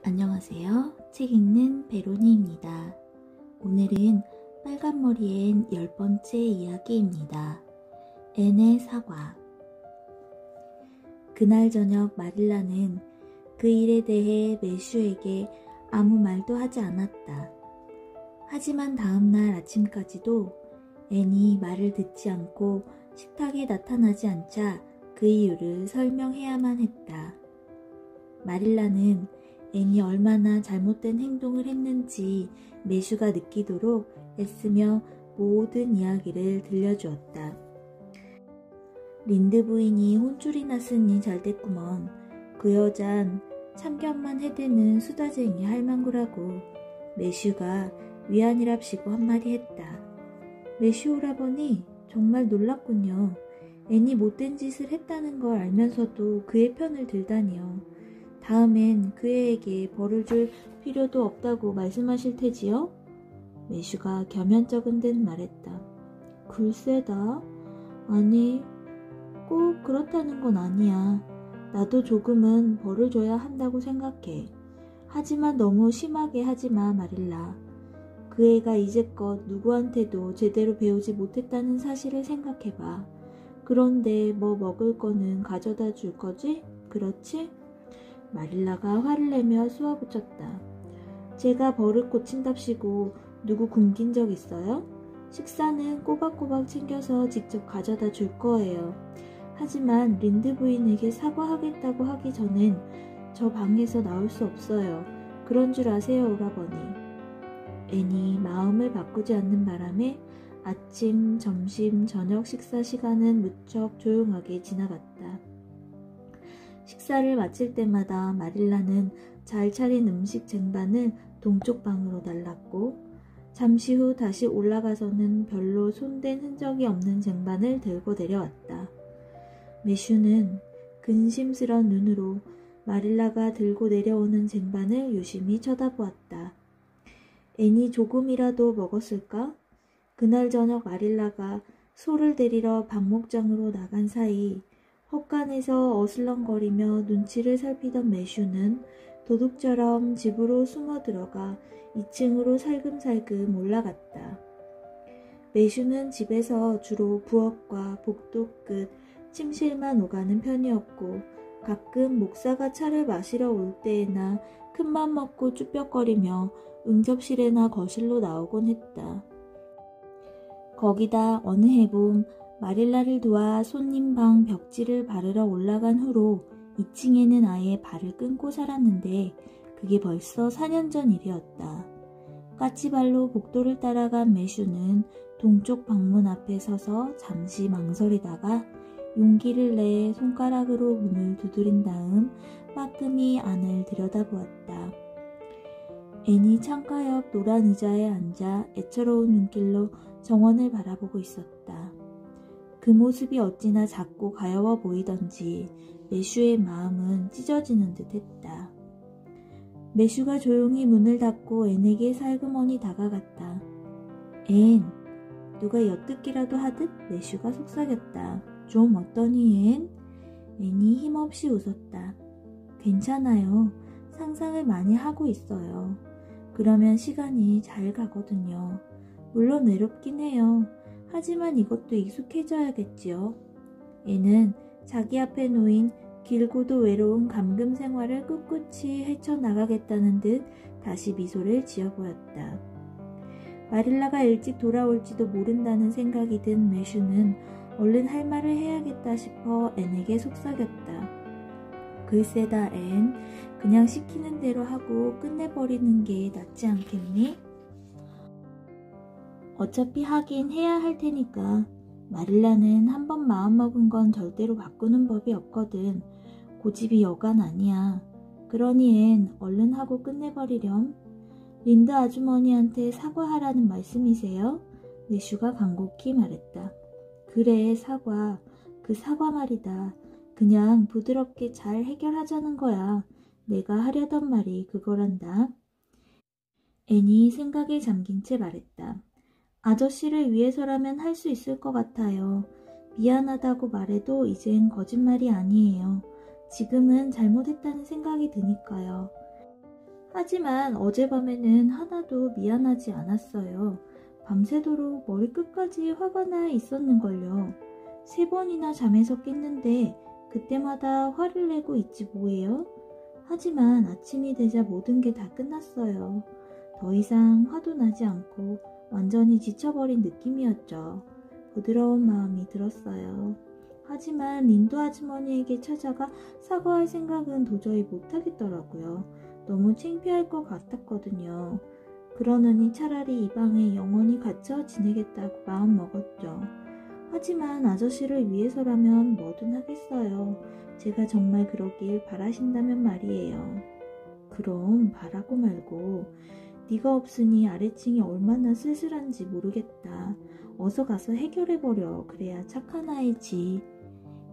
안녕하세요. 책 읽는 베로니입니다. 오늘은 빨간머리엔 10번째 이야기입니다. 앤의 사과. 그날 저녁 마릴라는 그 일에 대해 매슈에게 아무 말도 하지 않았다. 하지만 다음날 아침까지도 앤이 말을 듣지 않고 식탁에 나타나지 않자 그 이유를 설명해야만 했다. 마릴라는 앤이 얼마나 잘못된 행동을 했는지 매슈가 느끼도록 애쓰며 모든 이야기를 들려주었다. 린드 부인이 혼쭐이 났으니 잘됐구먼. 그 여잔 참견만 해대는 수다쟁이 할망구라고 매슈가 위안이랍시고 한마디 했다. 매슈 오라버니 정말 놀랍군요. 앤이 못된 짓을 했다는 걸 알면서도 그의 편을 들다니요. 다음엔 그 애에게 벌을 줄 필요도 없다고 말씀하실 테지요? 매슈가 겸연쩍은 듯 말했다. 글쎄다. 아니, 꼭 그렇다는 건 아니야. 나도 조금은 벌을 줘야 한다고 생각해. 하지만 너무 심하게 하지마, 마릴라. 그 애가 이제껏 누구한테도 제대로 배우지 못했다는 사실을 생각해봐. 그런데 뭐 먹을 거는 가져다 줄 거지? 그렇지? 마릴라가 화를 내며 쏘아붙였다. 제가 버릇 고친답시고 누구 굶긴 적 있어요? 식사는 꼬박꼬박 챙겨서 직접 가져다 줄 거예요. 하지만 린드 부인에게 사과하겠다고 하기 전엔 저 방에서 나올 수 없어요. 그런 줄 아세요, 오라버니. 앤이 마음을 바꾸지 않는 바람에 아침, 점심, 저녁 식사 시간은 무척 조용하게 지나갔다. 식사를 마칠 때마다 마릴라는 잘 차린 음식 쟁반을 동쪽 방으로 날랐고 잠시 후 다시 올라가서는 별로 손댄 흔적이 없는 쟁반을 들고 내려왔다. 매슈는 근심스런 눈으로 마릴라가 들고 내려오는 쟁반을 유심히 쳐다보았다. 앤이 조금이라도 먹었을까? 그날 저녁 마릴라가 소를 데리러 방목장으로 나간 사이 헛간에서 어슬렁거리며 눈치를 살피던 매슈는 도둑처럼 집으로 숨어 들어가 2층으로 살금살금 올라갔다. 매슈는 집에서 주로 부엌과 복도 끝 침실만 오가는 편이었고 가끔 목사가 차를 마시러 올 때에나 큰맘 먹고 쭈뼛거리며 응접실에나 거실로 나오곤 했다. 거기다 어느 해봄 마릴라를 도와 손님 방 벽지를 바르러 올라간 후로 2층에는 아예 발을 끊고 살았는데 그게 벌써 4년 전 일이었다. 까치발로 복도를 따라간 매슈는 동쪽 방문 앞에 서서 잠시 망설이다가 용기를 내 손가락으로 문을 두드린 다음 빠끔히 안을 들여다보았다. 앤이 창가 옆 노란 의자에 앉아 애처로운 눈길로 정원을 바라보고 있었다. 그 모습이 어찌나 작고 가여워 보이던지 매슈의 마음은 찢어지는 듯 했다. 매슈가 조용히 문을 닫고 앤에게 살그머니 다가갔다. 앤, 누가 엿듣기라도 하듯 매슈가 속삭였다. 좀 어떠니 앤? 앤이 힘없이 웃었다. 괜찮아요. 상상을 많이 하고 있어요. 그러면 시간이 잘 가거든요. 물론 외롭긴 해요. 하지만 이것도 익숙해져야겠지요. 앤은 자기 앞에 놓인 길고도 외로운 감금 생활을 꿋꿋이 헤쳐나가겠다는 듯 다시 미소를 지어보였다. 마릴라가 일찍 돌아올지도 모른다는 생각이 든 매슈는 얼른 할 말을 해야겠다 싶어 앤에게 속삭였다. 글쎄다 앤, 그냥 시키는 대로 하고 끝내버리는 게 낫지 않겠니? 어차피 하긴 해야 할 테니까. 마릴라는 한번 마음먹은 건 절대로 바꾸는 법이 없거든. 고집이 여간 아니야. 그러니 앤 얼른 하고 끝내버리렴. 린드 아주머니한테 사과하라는 말씀이세요? 매슈가 간곡히 말했다. 그래, 사과. 그 사과 말이다. 그냥 부드럽게 잘 해결하자는 거야. 내가 하려던 말이 그거란다. 앤이 생각에 잠긴 채 말했다. 아저씨를 위해서라면 할 수 있을 것 같아요. 미안하다고 말해도 이젠 거짓말이 아니에요. 지금은 잘못했다는 생각이 드니까요. 하지만 어젯밤에는 하나도 미안하지 않았어요. 밤새도록 머리끝까지 화가 나 있었는걸요. 3번이나 잠에서 깼는데 그때마다 화를 내고 있지 뭐예요? 하지만 아침이 되자 모든 게 다 끝났어요. 더 이상 화도 나지 않고 완전히 지쳐버린 느낌이었죠. 부드러운 마음이 들었어요. 하지만 린도 아주머니에게 찾아가 사과할 생각은 도저히 못하겠더라고요. 너무 창피할 것 같았거든요. 그러느니 차라리 이 방에 영원히 갇혀 지내겠다고 마음먹었죠. 하지만 아저씨를 위해서라면 뭐든 하겠어요. 제가 정말 그러길 바라신다면 말이에요. 그럼 바라고 말고 네가 없으니 아래층이 얼마나 쓸쓸한지 모르겠다. 어서 가서 해결해버려. 그래야 착한 아이지.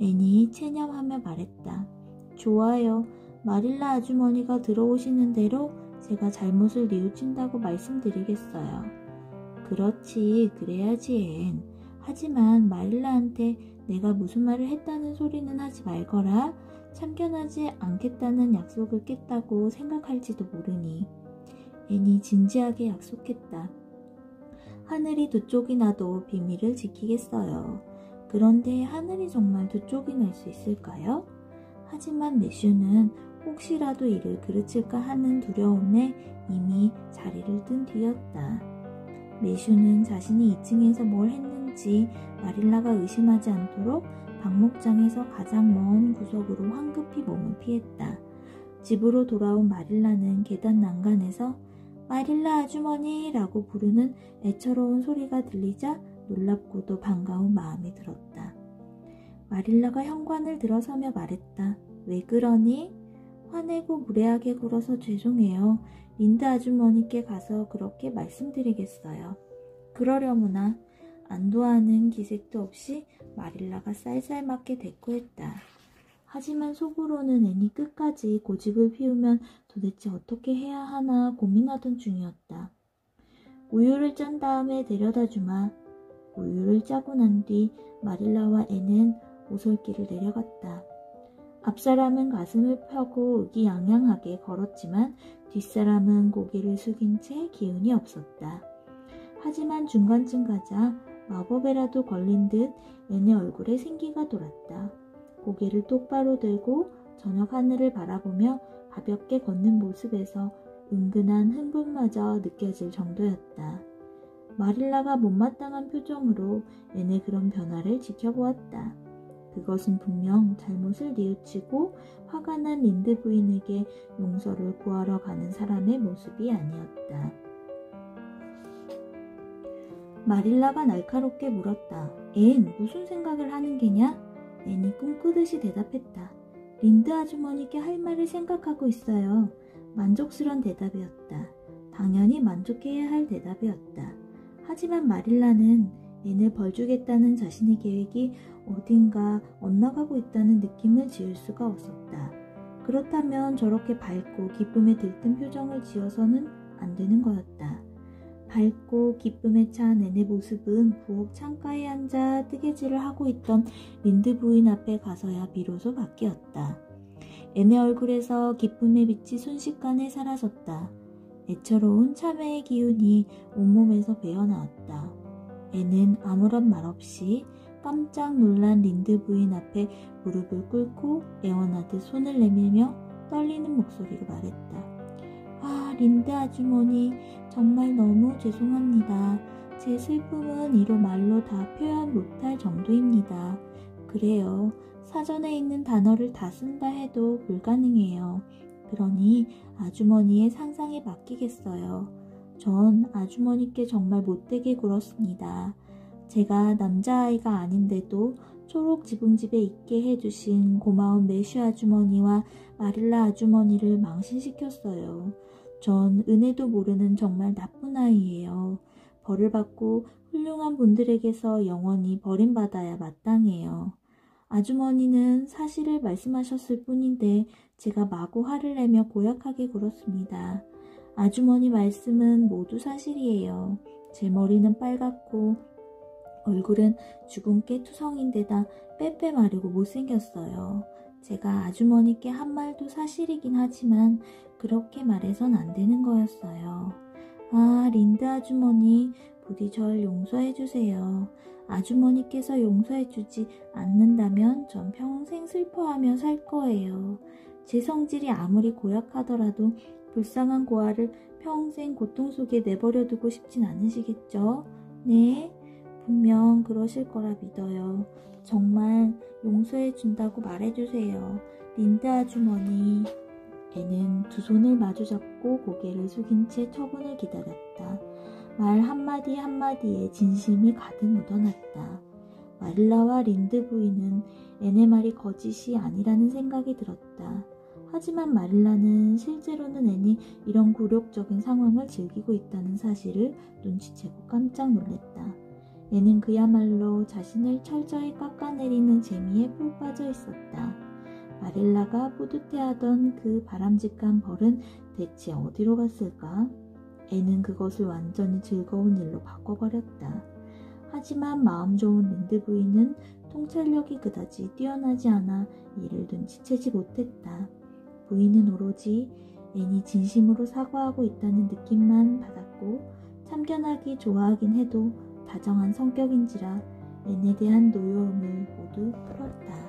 애니 체념하며 말했다. 좋아요. 마릴라 아주머니가 들어오시는 대로 제가 잘못을 뉘우친다고 말씀드리겠어요. 그렇지, 그래야지 앤. 하지만 마릴라한테 내가 무슨 말을 했다는 소리는 하지 말거라. 참견하지 않겠다는 약속을 깼다고 생각할지도 모르니. 앤이 진지하게 약속했다. 하늘이 두 쪽이 나도 비밀을 지키겠어요. 그런데 하늘이 정말 두 쪽이 날 수 있을까요? 하지만 매슈는 혹시라도 이를 그르칠까 하는 두려움에 이미 자리를 뜬 뒤였다. 매슈는 자신이 2층에서 뭘 했는지 마릴라가 의심하지 않도록 방목장에서 가장 먼 구석으로 황급히 몸을 피했다. 집으로 돌아온 마릴라는 계단 난간에서 마릴라 아주머니라고 부르는 애처로운 소리가 들리자 놀랍고도 반가운 마음이 들었다. 마릴라가 현관을 들어서며 말했다. 왜 그러니? 화내고 무례하게 굴어서 죄송해요. 린다 아주머니께 가서 그렇게 말씀드리겠어요. 그러려무나 안도하는 기색도 없이 마릴라가 쌀쌀맞게 대꾸했다. 하지만 속으로는 앤이 끝까지 고집을 피우면 도대체 어떻게 해야 하나 고민하던 중이었다. 우유를 짠 다음에 데려다 주마. 우유를 짜고 난 뒤 마릴라와 앤은 오솔길을 내려갔다. 앞사람은 가슴을 펴고 의기양양하게 걸었지만 뒷사람은 고개를 숙인 채 기운이 없었다. 하지만 중간쯤 가자 마법에라도 걸린 듯 앤의 얼굴에 생기가 돌았다. 고개를 똑바로 들고 저녁 하늘을 바라보며 가볍게 걷는 모습에서 은근한 흥분마저 느껴질 정도였다. 마릴라가 못마땅한 표정으로 앤의 그런 변화를 지켜보았다. 그것은 분명 잘못을 뉘우치고 화가 난 린드 부인에게 용서를 구하러 가는 사람의 모습이 아니었다. 마릴라가 날카롭게 물었다. 앤, 무슨 생각을 하는 게냐? 앤이 꿈꾸듯이 대답했다. 린드 아주머니께 할 말을 생각하고 있어요. 만족스러운 대답이었다. 당연히 만족해야 할 대답이었다. 하지만 마릴라는 앤을 벌주겠다는 자신의 계획이 어딘가 엇나가고 있다는 느낌을 지울 수가 없었다. 그렇다면 저렇게 밝고 기쁨에 들뜬 표정을 지어서는 안 되는 거였다. 밝고 기쁨에 찬 앤의 모습은 부엌 창가에 앉아 뜨개질을 하고 있던 린드 부인 앞에 가서야 비로소 바뀌었다. 앤의 얼굴에서 기쁨의 빛이 순식간에 사라졌다. 애처로운 참회의 기운이 온몸에서 배어나왔다. 앤은 아무런 말 없이 깜짝 놀란 린드 부인 앞에 무릎을 꿇고 애원하듯 손을 내밀며 떨리는 목소리로 말했다. 아, 린드 아주머니, 정말 너무 죄송합니다. 제 슬픔은 이로 말로 다 표현 못할 정도입니다. 그래요. 사전에 있는 단어를 다 쓴다 해도 불가능해요. 그러니 아주머니의 상상에 맡기겠어요. 전 아주머니께 정말 못되게 굴었습니다. 제가 남자아이가 아닌데도 초록 지붕집에 있게 해주신 고마운 매슈 아주머니와 마릴라 아주머니를 망신시켰어요. 전 은혜도 모르는 정말 나쁜 아이예요. 벌을 받고 훌륭한 분들에게서 영원히 버림받아야 마땅해요. 아주머니는 사실을 말씀하셨을 뿐인데 제가 마구 화를 내며 고약하게 굴었습니다. 아주머니 말씀은 모두 사실이에요. 제 머리는 빨갛고 얼굴은 주근깨 투성인데다 빼빼 마르고 못생겼어요. 제가 아주머니께 한 말도 사실이긴 하지만 그렇게 말해선 안 되는 거였어요. 아, 린드 아주머니, 부디 절 용서해 주세요. 아주머니께서 용서해 주지 않는다면 전 평생 슬퍼하며 살 거예요. 제 성질이 아무리 고약하더라도 불쌍한 고아를 평생 고통 속에 내버려 두고 싶진 않으시겠죠? 네, 분명 그러실 거라 믿어요. 정말 용서해 준다고 말해주세요. 린드 아주머니. 애는 두 손을 마주잡고 고개를 숙인 채 처분을 기다렸다. 말 한마디 한마디에 진심이 가득 묻어났다. 마릴라와 린드 부인은 애네 말이 거짓이 아니라는 생각이 들었다. 하지만 마릴라는 실제로는 애니 이런 굴욕적인 상황을 즐기고 있다는 사실을 눈치채고 깜짝 놀랐다. 애는 그야말로 자신을 철저히 깎아내리는 재미에 푹 빠져 있었다. 마릴라가 뿌듯해하던 그 바람직한 벌은 대체 어디로 갔을까? 애는 그것을 완전히 즐거운 일로 바꿔버렸다. 하지만 마음 좋은 린드 부인은 통찰력이 그다지 뛰어나지 않아 이를 눈치채지 못했다. 부인은 오로지 애니 진심으로 사과하고 있다는 느낌만 받았고 참견하기 좋아하긴 해도 다정한 성격인지라 애에 대한 노여움을 모두 풀었다.